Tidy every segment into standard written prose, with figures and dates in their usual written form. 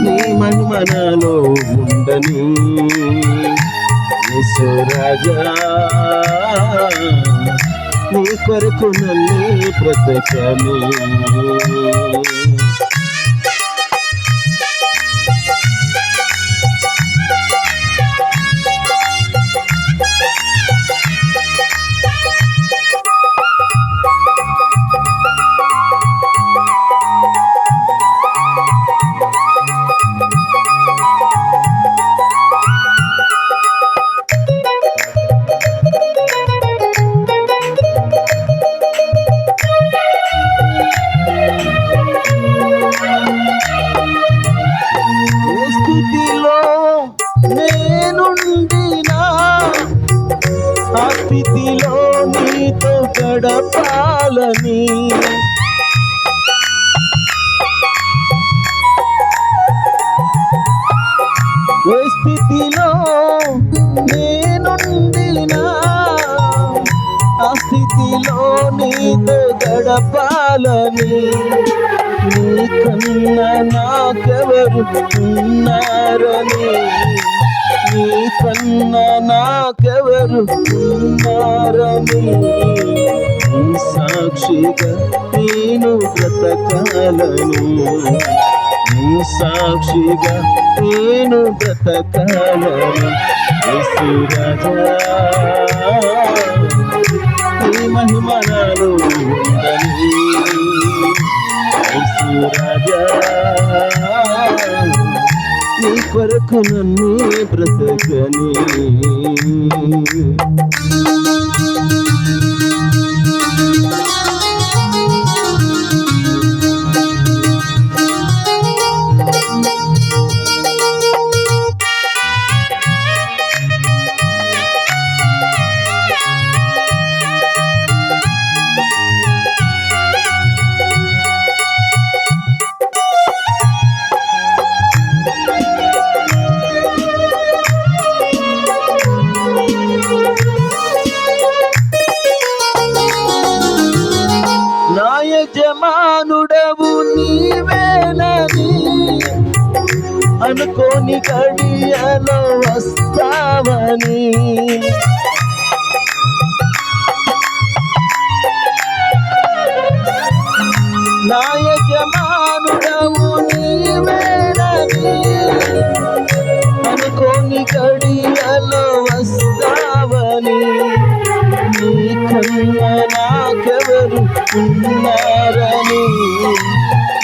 నీ మహిమనాలో ఉండని యేసు రాజా నీ కొరకు నన్ను బ్రతకని నేనుండినా ఆ స్థితిలో నీతో గడపాలని ఏ స్థితిలో నేనుండినా ఆ స్థితిలో నీతో గడపాలని నీకన్నా నాకెవరు ఉన్నారని నీకన్నా నాకెవరు ఉన్నారని నీ సాక్షిగా నేను బ్రతకాలను నీ సాక్షిగా నేను బ్రతకాలను యేసు రాజా నీ మహిమనాలో ఉండని యేసు రాజా నీ కొరకు నన్ను బ్రతకని యజమానుడవు నీవేనని అనుకోని గడియలో వస్తావని నా యజమానుడవు నీవేనని అనుకోని గడియలో వస్తావని నీకన్నా నాకెవరు ఉన్నారని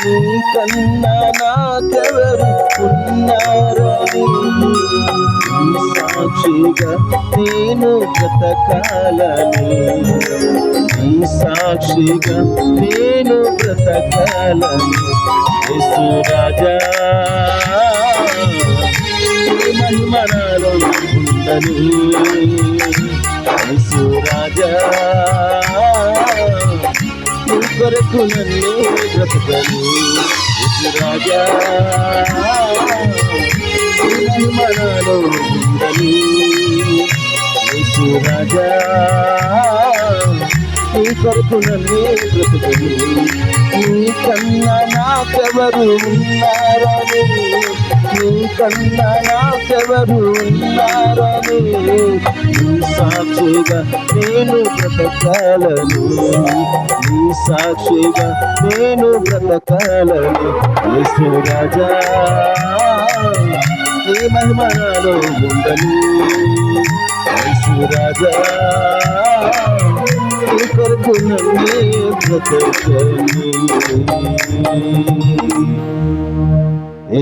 నీకన్నా నాకెవరు ఉన్నారని సాక్షిగా నేను బ్రతకాలని నీ సాక్షిగా నేను బ్రతకాలని యేసు రాజా మహిమనాలో ఉండని యేసు రాజా నీ కొరకు నన్ను బ్రతకని యేసు రాజా మహిమనాలో ఉండని యేసు రాజా నీ కొరకు నన్ను బ్రతకని నీకన్నా నాకెవరు ఉన్నారని నీకన్నా నాకెవరు ఉన్నారని నీ సాక్షిగా నేను బ్రతకాలను నీ సాక్షిగా నేను బ్రతకాలను యేసు రాజా నీ మహిమనాలో ఉండని యేసు రాజా నీ కొరకు నన్ను బ్రతకని